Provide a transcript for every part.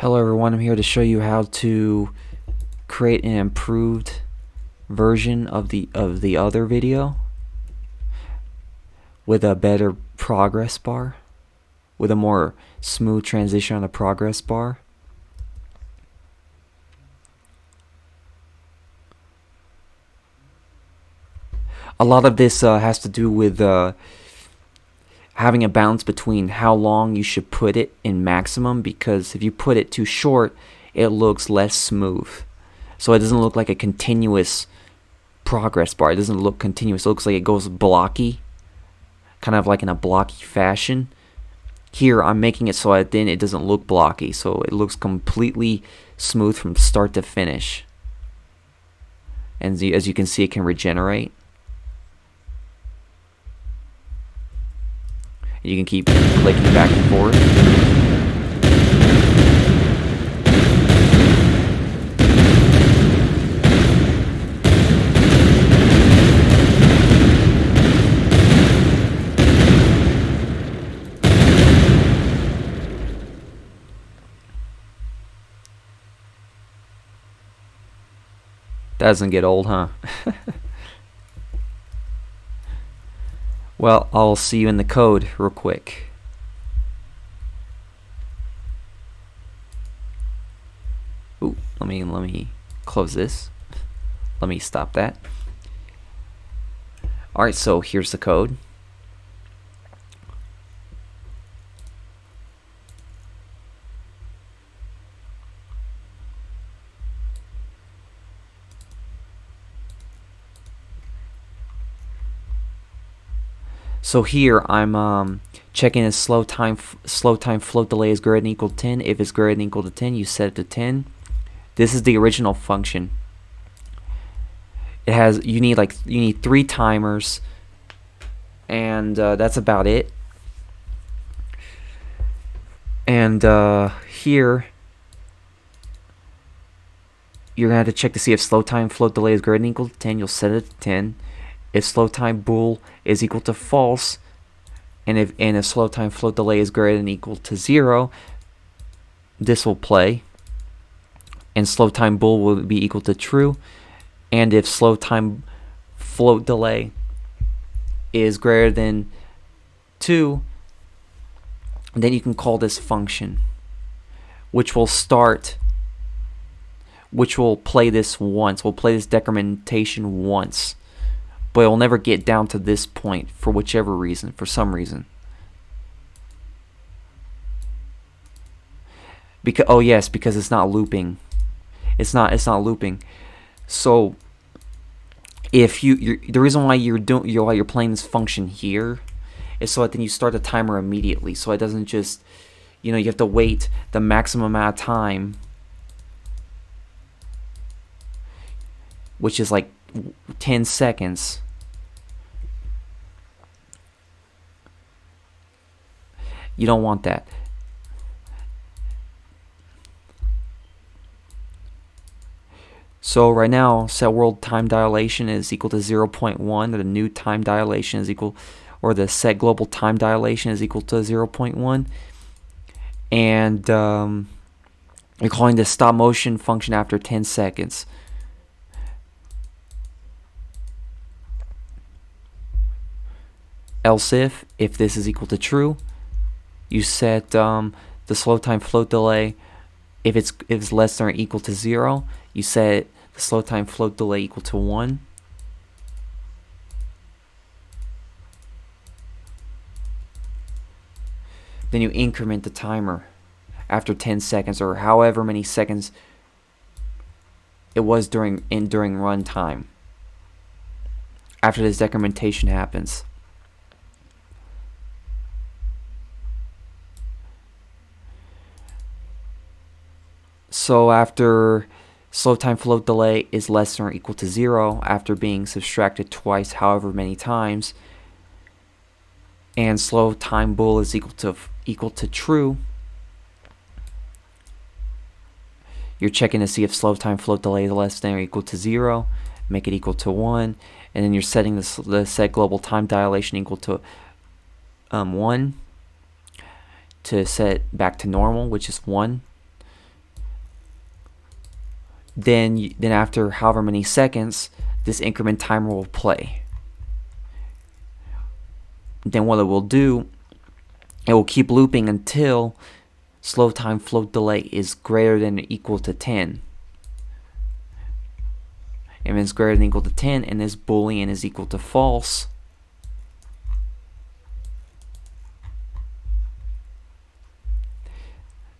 Hello everyone, I'm here to show you how to create an improved version of the other video with a better progress bar, with a more smooth transition on the progress bar. A lot of this has to do with having a balance between how long you should put it in maximum, because if you put it too short, it looks less smooth. So it doesn't look like a continuous progress bar. It doesn't look continuous. It looks like it goes blocky, kind of like in a blocky fashion. Here I'm making it so that then it doesn't look blocky, so it looks completely smooth from start to finish. And as you can see, it can regenerate. You can keep clicking back and forth. Doesn't get old, huh? Well, I'll see you in the code real quick. Ooh, let me close this. Let me stop that. Alright, so here's the code. So here I'm checking if slow time float delay is greater than or equal to 10. If it's greater than or equal to 10, you set it to 10. This is the original function. It has you need 3 timers, and that's about it. And here you're gonna have to check to see if slow time float delay is greater than or equal to 10. You'll set it to 10. If slow time bool is equal to false, and if slow time float delay is greater than or equal to 0, this will play, and slow time bool will be equal to true. And if slow time float delay is greater than 2, then you can call this function, which will play this once. We'll play this decrementation once, but it'll never get down to this point for whichever reason, for some reason. Because it's not looping. It's not looping. So if the reason why you're playing this function here is so that then you start the timer immediately, so it doesn't just, you have to wait the maximum amount of time, which is like 10 seconds. You don't want that. So right now, set world time dilation is equal to 0.1, or the new time dilation is equal, or the set global time dilation is equal to 0.1. And you're calling this stop motion function after 10 seconds. Else if this is equal to true, you set the slow time float delay. If it's less than or equal to 0, you set the slow time float delay equal to 1. Then you increment the timer after 10 seconds, or however many seconds it was during runtime, after this decrementation happens. So after slow time float delay is less than or equal to 0, after being subtracted twice however many times, and slow time bool is equal to true, you're checking to see if slow time float delay is less than or equal to 0, make it equal to 1, and then you're setting the set global time dilation equal to 1 to set back to normal, which is 1. then after however many seconds, this increment timer will play. Then what it will do, it will keep looping until slow time float delay is greater than or equal to 10. If it's greater than or equal to 10 and this boolean is equal to false,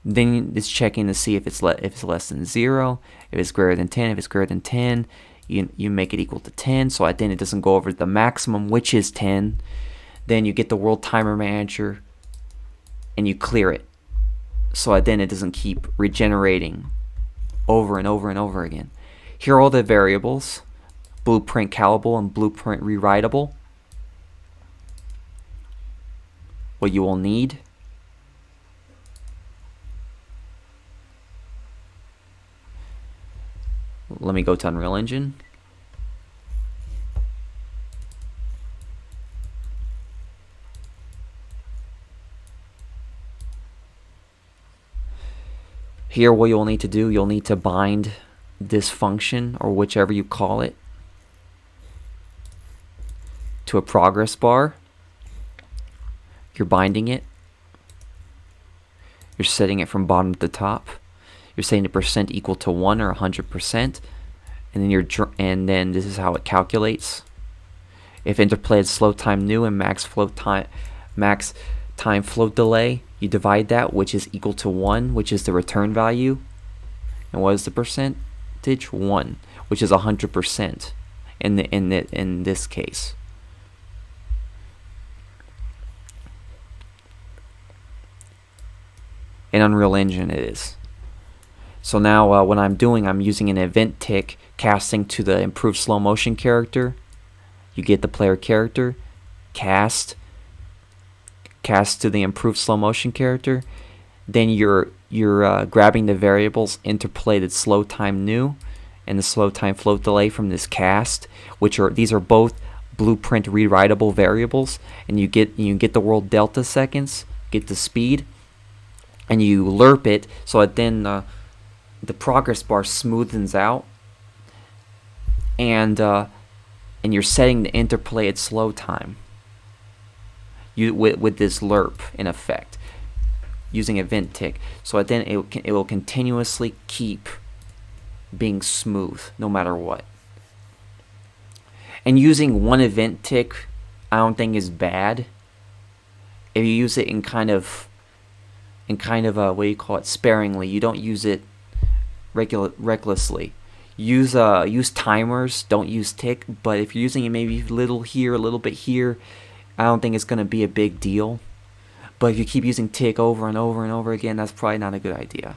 then it's checking to see if it's less than 0, if it's greater than 10. If it's greater than 10, you make it equal to 10, so then it doesn't go over the maximum, which is 10. Then you get the World Timer Manager and you clear it, so then it doesn't keep regenerating over and over and over again. Here are all the variables: blueprint callable and blueprint rewritable. What you will need: let me go to Unreal Engine. Here, what you'll need to do, you'll need to bind this function, or whichever you call it, to a progress bar. You're binding it. You're setting it from bottom to top. You're setting the percent equal to 1 or 100%, and then this is how it calculates. If interplay is slow time new and max time float delay, you divide that, which is equal to 1, which is the return value. And what is the percentage? 1, which is 100% in this case. In Unreal Engine it is. So now what I'm doing, I'm using an event tick casting to the improved slow motion character. You get the player character, cast to the improved slow motion character. Then you're grabbing the variables interpolated slow time new and the slow time float delay from this cast, these are both blueprint rewritable variables, and you get the world delta seconds, get the speed, and you lerp it so that then the progress bar smoothens out, and you're setting the interpolated slow time with this lerp in effect, using event tick, so that then it will continuously keep being smooth no matter what. And using one event tick, I don't think is bad. If you use it in kind of what do you call it, sparingly. You don't use it recklessly. Use timers, don't use tick. But if you're using it maybe a little here, a little bit here, I don't think it's going to be a big deal. But if you keep using tick over and over and over again, that's probably not a good idea.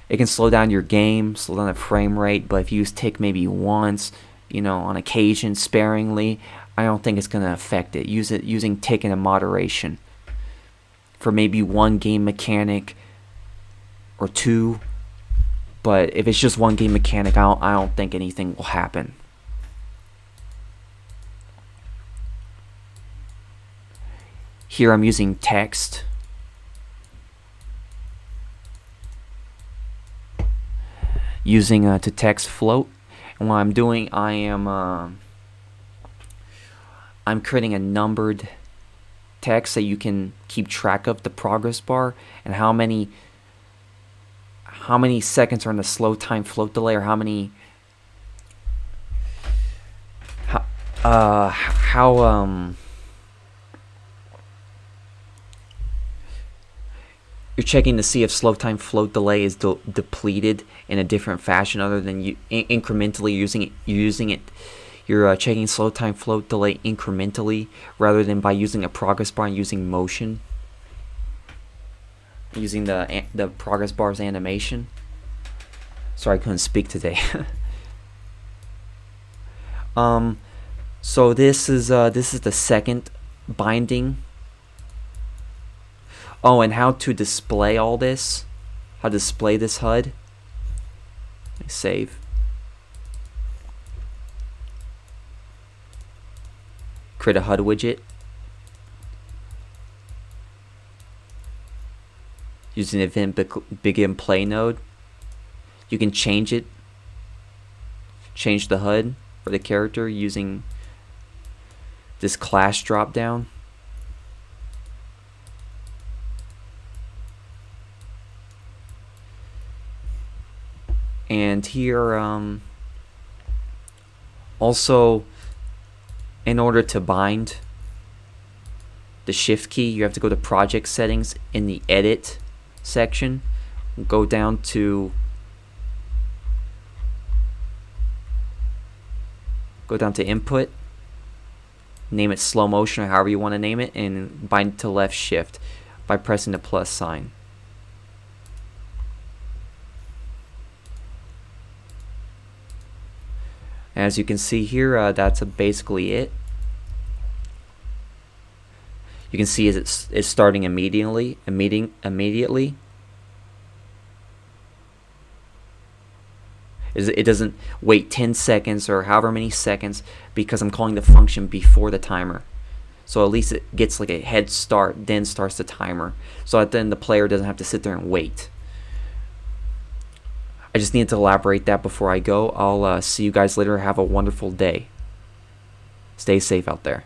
It can slow down your game, slow down the frame rate, but if you use tick maybe once, on occasion, sparingly, I don't think it's going to affect it. Using tick in a moderation for maybe one game mechanic or two, but if it's just one game mechanic, I don't think anything will happen. Here I'm using text. Using to text float, and what I'm doing, I'm creating a numbered text so you can keep track of the progress bar and how many seconds are in the slow time float delay, or you're checking to see if slow time float delay is depleted in a different fashion other than incrementally using it. You're checking slow time float delay incrementally rather than by using a progress bar and using motion, using the progress bar's animation. Sorry, I couldn't speak today. So this is the second binding. Oh, and how to display all this, how to display this HUD. Let me save. Create a HUD widget. Using event begin play node. You can change it, change the HUD for the character using this class drop down. And here also, in order to bind the shift key, you have to go to project settings in the edit section, go down to input, name it slow motion or however you want to name it, and bind it to left shift by pressing the plus sign. As you can see here, that's basically it. You can see it's starting immediately. It doesn't wait 10 seconds or however many seconds because I'm calling the function before the timer. So at least it gets like a head start, then starts the timer. So that then the player doesn't have to sit there and wait. I just needed to elaborate that before I go. I'll see you guys later. Have a wonderful day. Stay safe out there.